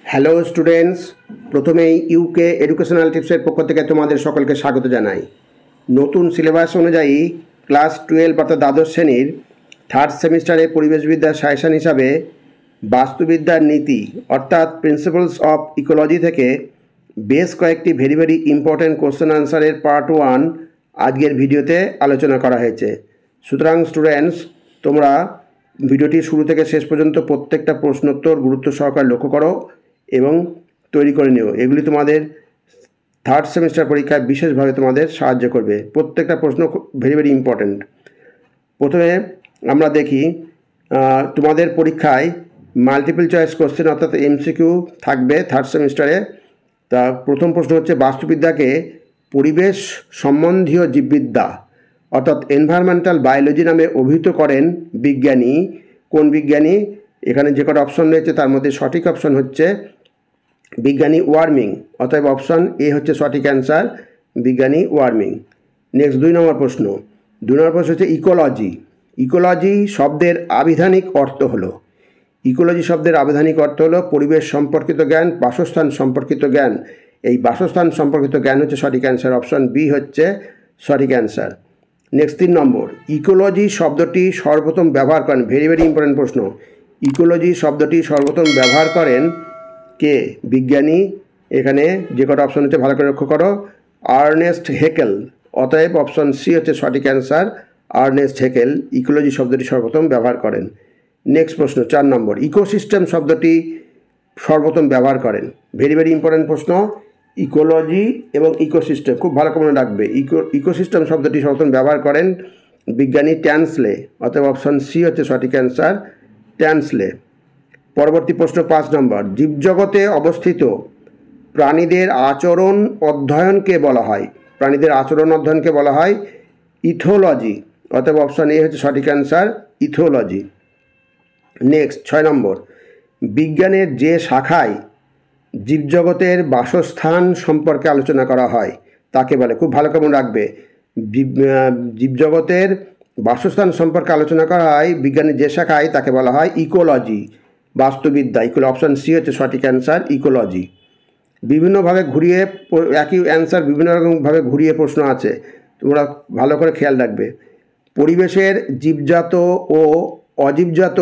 Hello students, প্রথমেই UK educational টিপসের পক্ষ থেকে তোমাদের সকলকে স্বাগত জানাই। নতুন সিলেবাস অনুযায়ী ক্লাস 12 অর্থাৎ দ্বাদশ শ্রেণীর থার্ড সেমিস্টারে পরিবেশবিদ্যার সাজেশন হিসাবে বাস্তুবিদ্যার নীতি অর্থাৎ প্রিন্সিপালস অফ ইকোলজি থেকে বেশ কয়েকটি ভেরি ইম্পর্ট্যান্ট কোশ্চেন আনসারের পার্ট 1 আজকের ভিডিওতে আলোচনা করা হয়েছে। সুতরাং স্টুডেন্টস, তোমরা ভিডিওটি শুরু থেকে শেষ পর্যন্ত প্রত্যেকটা প্রশ্নোত্তর গুরুত্ব সহকারে লক্ষ্য করো এবং তৈরি করে নিও। এগুলি তোমাদের থার্ড সেমিস্টার পরীক্ষায় বিশেষভাবে তোমাদের সাহায্য করবে। প্রত্যেকটা প্রশ্ন ভেরি ইম্পর্ট্যান্ট। প্রথমে আমরা দেখি তোমাদের পরীক্ষায় মাল্টিপল চয়েস কোশ্চেন অর্থাৎ এমসিকিউ থাকবে থার্ড সেমিস্টারে। তা প্রথম প্রশ্ন হচ্ছে, বাস্তুবিদ্যাকে পরিবেশ সম্বন্ধীয় জীববিদ্যা অর্থাৎ এনভায়রনমেন্টাল বায়োলজি নামে অভিহিত করেন বিজ্ঞানী। কোন বিজ্ঞানী? এখানে যে কটা অপশন রয়েছে তার মধ্যে সঠিক অপশন হচ্ছে বিজ্ঞানী ওয়ার্মিং। অতএব অপশন এ হচ্ছে সঠিক অ্যান্সার, বিজ্ঞানী ওয়ার্মিং। নেক্সট 2 নম্বর প্রশ্ন হচ্ছে ইকোলজি। ইকোলজি শব্দের আবিধানিক অর্থ হলো পরিবেশ সম্পর্কিত জ্ঞান, বাসস্থান সম্পর্কিত জ্ঞান। এই বাসস্থান সম্পর্কিত জ্ঞান হচ্ছে সঠিক অ্যান্সার, অপশন বি হচ্ছে সঠিক অ্যান্সার। নেক্সট 3 নম্বর, ইকোলজি শব্দটি সর্বপ্রথম ব্যবহার করেন, ভেরি ইম্পর্টেন্ট প্রশ্ন। ইকোলজি শব্দটি সর্বপ্রথম ব্যবহার করেন কে? বিজ্ঞানী। এখানে যে কটা অপশন হচ্ছে ভালো করে লক্ষ্য করো, আর্নেস্ট হেকেল। অতএব অপশন সি হচ্ছে সঠিক অ্যান্সার, আর্নেস্ট হেকেল ইকোলজি শব্দটি সর্বপ্রথম ব্যবহার করেন। নেক্সট প্রশ্ন 4 নম্বর, ইকোসিস্টেম শব্দটি সর্বপ্রথম ব্যবহার করেন, ভেরি ইম্পর্টেন্ট প্রশ্ন। ইকোলজি এবং ইকোসিস্টেম খুব ভালো করে মনে রাখবে। ইকোসিস্টেম শব্দটি সর্বপ্রথম ব্যবহার করেন বিজ্ঞানী ট্যান্সলে। অতএব অপশন সি হচ্ছে সঠিক অ্যান্সার, ট্যান্সলে। পরবর্তী প্রশ্ন 5 নম্বর, জীবজগতে অবস্থিত প্রাণীদের আচরণ অধ্যয়নকে বলা হয় ইথোলজি। অতএব অপশন এ হচ্ছে সঠিক অ্যান্সার, ইথোলজি। নেক্সট 6 নম্বর, বিজ্ঞানের যে শাখায় জীবজগতের বাসস্থান সম্পর্কে আলোচনা করা হয় তাকে বলে, খুব ভালো করে মনে রাখবে, জীবজগতের বাসস্থান সম্পর্কে আলোচনা করা হয় বিজ্ঞানের যে শাখায় তাকে বলা হয় ইকোলজি, বাস্তুবিদ্যা। অপশন সি হচ্ছে সঠিক অ্যান্সার, ইকোলজি। বিভিন্নভাবে ঘুরিয়ে একই অ্যান্সার বিভিন্ন রকমভাবে ঘুরিয়ে প্রশ্ন আছে, তোমরা ভালো করে খেয়াল রাখবে। পরিবেশের জীবজাত ও অজীবজাত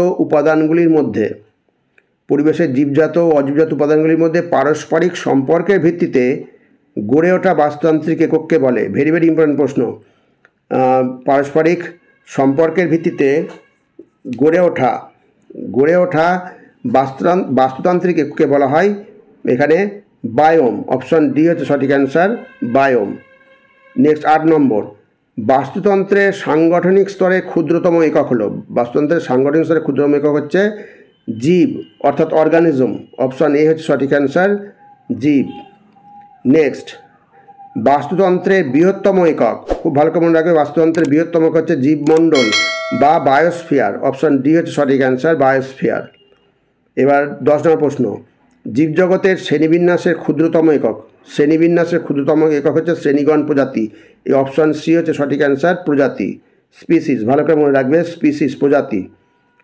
উপাদানগুলির মধ্যে পারস্পরিক সম্পর্কের ভিত্তিতে গড়ে ওঠা বাস্তুতান্ত্রিক একককে বলে, ভেরি ইম্পর্টেন্ট প্রশ্ন। পারস্পরিক সম্পর্কের ভিত্তিতে গড়ে ওঠা বাস্তুতান্ত্রিক এককে বলা হয় এখানে বায়োম। অপশন ডি হচ্ছে সঠিক অ্যান্সার, বায়োম। নেক্সট 8 নম্বর, বাস্তুতন্ত্রের সাংগঠনিক স্তরে ক্ষুদ্রতম একক হচ্ছে জীব অর্থাৎ অর্গানিজম। অপশন এ হচ্ছে সঠিক অ্যান্সার, জীব। নেক্সট, বাস্তুতন্ত্রের বৃহত্তম একক, খুব ভালো করে মনে রাখবে, বাস্তুতন্ত্রের বৃহত্তম একক হচ্ছে জীবমণ্ডল বা বায়োস্ফিয়ার। অপশন ডি হচ্ছে সঠিক অ্যান্সার, বায়োস্ফিয়ার। এবার 10 নম্বর প্রশ্ন, জীবজগতের শ্রেণীবিন্যাসের ক্ষুদ্রতম একক হচ্ছে শ্রেণীগণ, প্রজাতি। এই অপশন সি হচ্ছে সঠিক অ্যান্সার, প্রজাতি, স্পিসিস। ভালো করে মনে রাখবে, স্পিসিস, প্রজাতি।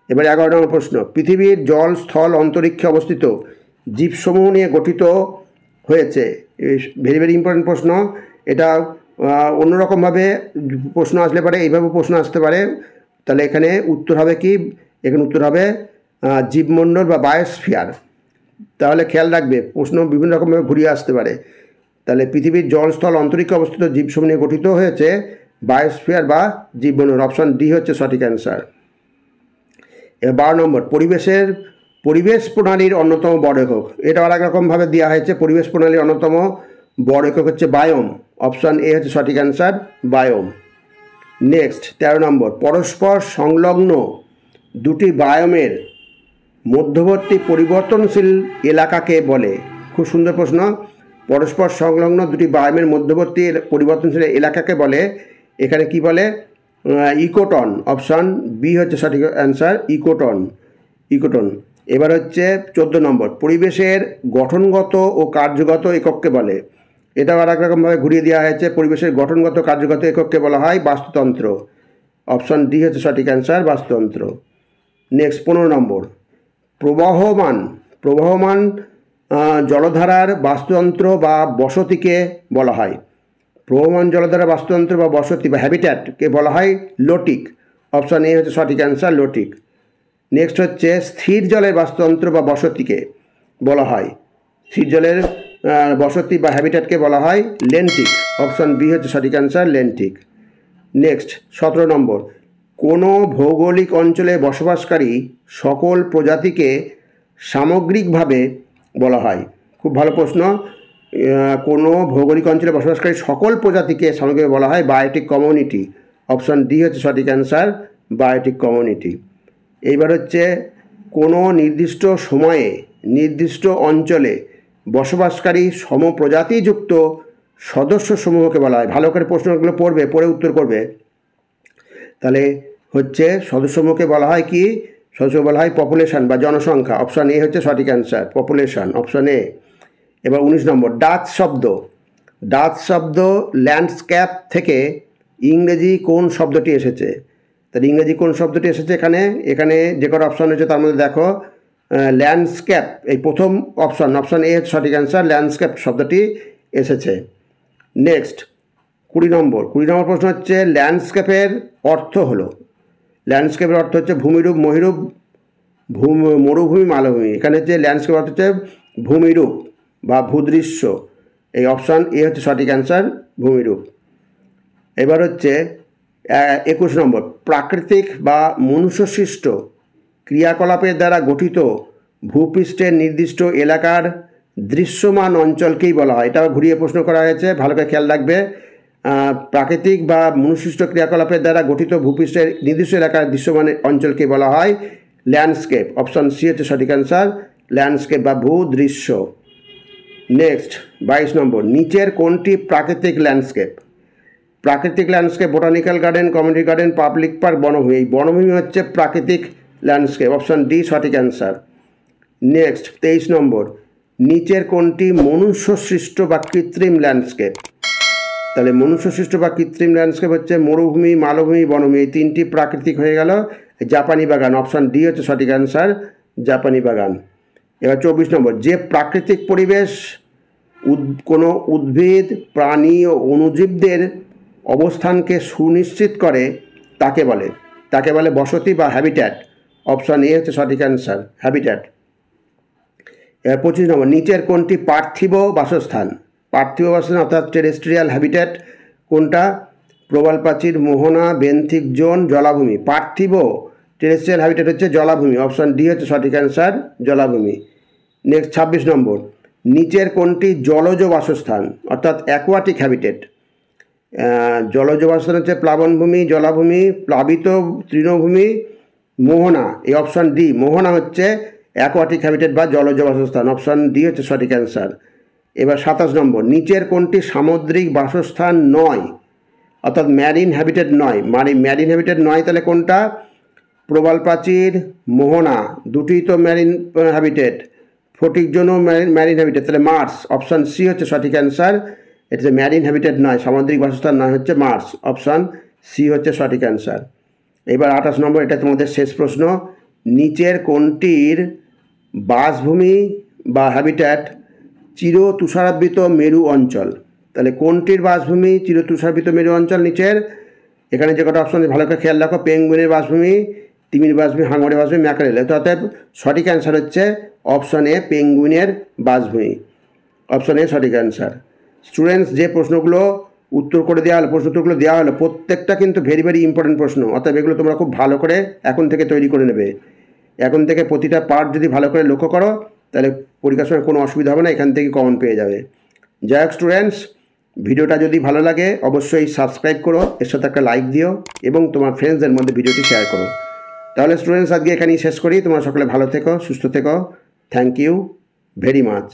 এবার 11 নম্বর প্রশ্ন, পৃথিবীর জল, স্থল, অন্তরিক্ষে অবস্থিত জীবসমূহ নিয়ে গঠিত হয়েছে, ভেরি ইম্পর্টেন্ট প্রশ্ন। এটা অন্যরকমভাবে প্রশ্ন আসলে পারে, এইভাবে প্রশ্ন আসতে পারে। তাহলে এখানে উত্তর হবে কি? এখানে উত্তর হবে জীবমণ্ডল বা বায়োস্ফিয়ার। তাহলে খেয়াল রাখবে, প্রশ্ন বিভিন্ন রকমভাবে ঘুরিয়ে আসতে পারে। তাহলে পৃথিবীর জল, স্থল, অন্তরিক্ষে অবস্থিত জীবসমূহ নিয়ে গঠিত হয়েছে বায়োস্ফিয়ার বা জীবমণ্ডল। অপশন ডি হচ্ছে সঠিক অ্যান্সার। এবার 12 নম্বর, পরিবেশ প্রণালীর অন্যতম বড় একক। এটা আর একরকমভাবে দেওয়া হয়েছে, পরিবেশ প্রণালীর অন্যতম বড় একক হচ্ছে বায়োম। অপশন এ হচ্ছে সঠিক অ্যান্সার, বায়োম। নেক্সট 13 নম্বর, পরস্পর সংলগ্ন দুটি বায়োমের মধ্যবর্তী পরিবর্তনশীল এলাকাকে বলে, খুব সুন্দর প্রশ্ন। পরস্পর সংলগ্ন দুটি বায়োমের মধ্যবর্তী পরিবর্তনশীল এলাকাকে বলে, এখানে কি বলে? ইকোটন। অপশন বি হচ্ছে সঠিক অ্যান্সার, ইকোটন। এবার হচ্ছে 14 নম্বর, পরিবেশের গঠনগত ও কার্যগত একককে বলে, এটাও আর একরকমভাবে ঘুরিয়ে দেওয়া হয়েছে, পরিবেশের গঠনগত কার্যগত একককে বলা হয় বাস্তুতন্ত্র। অপশন ডি হচ্ছে সঠিক অ্যান্সার, বাস্তুতন্ত্র। নেক্সট 15 নম্বর, প্রবাহমান জলধারার বাস্তুতন্ত্র বা বসতিকে বলা হয়। প্রবাহমান জলধারার বাস্তুতন্ত্র বা বসতি বা হ্যাবিট্যাটকে বলা হয় লোটিক। অপশন এ হচ্ছে সঠিক অ্যান্সার, লোটিক। নেক্সট হচ্ছে স্থির জলের বাস্তুতন্ত্র বা বসতিকে বলা হয়, স্থির জলের বসতি বা হ্যাবিট্যাটকে বলা হয় লেন্টিক। অপশন বি হচ্ছে সঠিক অ্যান্সার, লেন্টিক। নেক্সট 17 নম্বর, কোনো ভৌগোলিক অঞ্চলে বসবাসকারী সকল প্রজাতিকে সামগ্রিকভাবে বলা হয়। খুব ভালো প্রশ্ন। কোনো ভৌগোলিক অঞ্চলে বসবাসকারী সকল প্রজাতিকে সামগ্রিকভাবে বলা হয় বায়োটিক কমিউনিটি। অপশন ডি হচ্ছে সঠিক অ্যান্সার, বায়োটিক কমিউনিটি। এইবার হচ্ছে কোনো নির্দিষ্ট সময়ে নির্দিষ্ট অঞ্চলে বসবাসকারী সমপ্রজাতিযুক্ত সদস্যসমূহকে বলা হয়। ভালো করে প্রশ্নগুলো পড়ে উত্তর করবে। তাহলে হচ্ছে সদস্যসমূহকে বলা হয় কি? সদস্য বলা হয় পপুলেশন বা জনসংখ্যা। অপশন এ হচ্ছে সঠিক অ্যান্সার, পপুলেশন, অপশন এ। এবার 19 নম্বর, ডাচ শব্দ ল্যান্ডস্কেপ থেকে ইংরেজি কোন শব্দটি এসেছে? তাহলে ইংরেজি কোন শব্দটি এসেছে এখানে যে কটা অপশন হয়েছে তার মধ্যে দেখো ল্যান্ডস্কেপ, এই প্রথম অপশন এ হচ্ছে সঠিক অ্যান্সার, ল্যান্ডস্কেপ শব্দটি এসেছে। নেক্সট 20 নম্বর প্রশ্ন হচ্ছে ল্যান্ডস্কেপের অর্থ হলো, ল্যান্ডস্কেপের অর্থ হচ্ছে ভূমিরূপ, মহিরূপ, মরুভূমি, মালভূমি। এখানে হচ্ছে ল্যান্ডস্কেপ অর্থ হচ্ছে ভূমিরূপ বা ভূদৃশ্য। এই অপশান এ হচ্ছে সঠিক অ্যান্সার, ভূমিরূপ। এবার হচ্ছে 21 নম্বর, প্রাকৃতিক বা মনুষ্যসৃষ্ট ক্রিয়াকলাপের দ্বারা গঠিত ভূপৃষ্ঠের নির্দিষ্ট এলাকার দৃশ্যমান অঞ্চলকেই বলা হয়। এটাও ঘুরিয়ে প্রশ্ন করা হয়েছে, ভালো করে খেয়াল রাখবে। প্রাকৃতিক বা মনুষ্যসৃষ্ট ক্রিয়াকলাপের দ্বারা গঠিত ভূপৃষ্ঠের নির্দিষ্ট এলাকার দৃশ্যমান অঞ্চলকে বলা হয় ল্যান্ডস্কেপ। অপশন সি হচ্ছে সঠিক অ্যান্সার, ল্যান্ডস্কেপ বা ভূদৃশ্য। নেক্সট 22 নম্বর, নিচের কোনটি প্রাকৃতিক landscape? Botanical garden, community garden, public park, বনভূমি। এই বনভূমি হচ্ছে প্রাকৃতিক ল্যান্ডস্কেপ। অপশন ডি সঠিক অ্যান্সার। নেক্সট 23 নম্বর, নিচের কোনটি মনুষ্যসৃষ্ট বা কৃত্রিম ল্যান্ডস্কেপ? তাহলে মনুষ্যসৃষ্ট বা কৃত্রিম ল্যান্ডস্কেপ হচ্ছে মরুভূমি, মালভূমি, বনভূমি। এই তিনটি প্রাকৃতিক হয়ে গেল। জাপানি বাগান, অপশন ডি হচ্ছে সঠিক অ্যান্সার, জাপানি বাগান। এবার 24 নম্বর, যে প্রাকৃতিক পরিবেশ কোনো উদ্ভিদ, প্রাণী ও অণুজীবদের অবস্থানকে সুনিশ্চিত করে তাকে বলে বসতি বা হ্যাবিট্যাট। অপশন এ হচ্ছে সঠিক অ্যান্সার, হ্যাবিট্যাট। এবার 25 নম্বর, নিচের কোনটি পার্থিব বাসস্থান অর্থাৎ টেরেস্ট্রিয়াল হ্যাবিট্যাট কোনটা? প্রবাল প্রাচীর, মোহনা, বেন্থিক জোন, জলাভূমি। পার্থিব টেরেস্ট্রিয়াল হ্যাবিট্যাট হচ্ছে জলাভূমি। অপশন ডি হচ্ছে সঠিক অ্যান্সার, জলাভূমি। নেক্সট 26 নম্বর, নিচের কোনটি জলজ বাসস্থান অর্থাৎ অ্যাকোয়াটিক হ্যাবিটেট? জলজ বাসস্থান হচ্ছে প্লাবনভূমি, জলাভূমি, প্লাবিত তৃণভূমি, মোহনা। এই অপশন ডি, মোহনা হচ্ছে অ্যাকোয়াটিক হ্যাবিটেট বা জলজ বাসস্থান। অপশন ডি হচ্ছে সঠিক অ্যান্সার। এবার 27 নম্বর, নিচের কোনটি সামুদ্রিক বাসস্থান নয় অর্থাৎ ম্যারিন হ্যাবিটেট নয়? ম্যারিন হ্যাবিটেট নয় তাহলে কোনটা? প্রবাল প্রাচীর, মোহনা, দুটোই তো ম্যারিন হ্যাবিটেট। ফটিক জোনও ম্যারিন হ্যাবিটেট, তাহলে মার্স। অপশান সি হচ্ছে সঠিক অ্যান্সার। এটা ম্যারিন হ্যাবিটেট নয়, সামুদ্রিক বাসস্থান নয়, হচ্ছে মার্স। অপশান সি হচ্ছে সঠিক অ্যান্সার। এবার 28 নম্বর, এটা তোমাদের শেষ প্রশ্ন, নিচের কোনটির বাসভূমি বা হ্যাবিট্যাট চির তুষারাবৃত মেরু অঞ্চল? তাহলে কোনটির বাসভূমি চির তুষারাবৃত মেরু অঞ্চল নিচের? এখানে যে কটা অপশন ভালো করে খেয়াল রাখো, পেঙ্গুইনের বাসভূমি, তিমির বাসভূমি, হাঙরের বাসভূমি, ম্যাকারেল। অর্থাৎ সঠিক অ্যান্সার হচ্ছে অপশন এ, পেঙ্গুইনের বাসভূমি। অপশন এ সঠিক অ্যান্সার। স্টুডেন্টস, যে প্রশ্নগুলো উত্তর করে দেওয়া হলো, প্রশ্ন উত্তরগুলো দেওয়া হলো, প্রত্যেকটা কিন্তু ভেরি ভেরি ইম্পর্টেন্ট প্রশ্ন। অর্থাৎ এগুলো তোমরা খুব ভালো করে এখন থেকে তৈরি করে নেবে। এখন থেকে প্রতিটা পার্ট যদি ভালো করে লক্ষ্য করো তাহলে পরীক্ষার সময় কোনো অসুবিধা হবে না, এখান থেকে কমন পেয়ে যাবে। যাই হোক স্টুডেন্টস, ভিডিওটা যদি ভালো লাগে অবশ্যই সাবস্ক্রাইব করো, এর সাথে একটা লাইক দিও এবং তোমার ফ্রেন্ডসদের মধ্যে ভিডিওটি শেয়ার করো। তাহলে স্টুডেন্টস, আজকে এখানেই শেষ করি। তোমরা সকলে ভালো থেকো, সুস্থ থেকো। Thank you very much.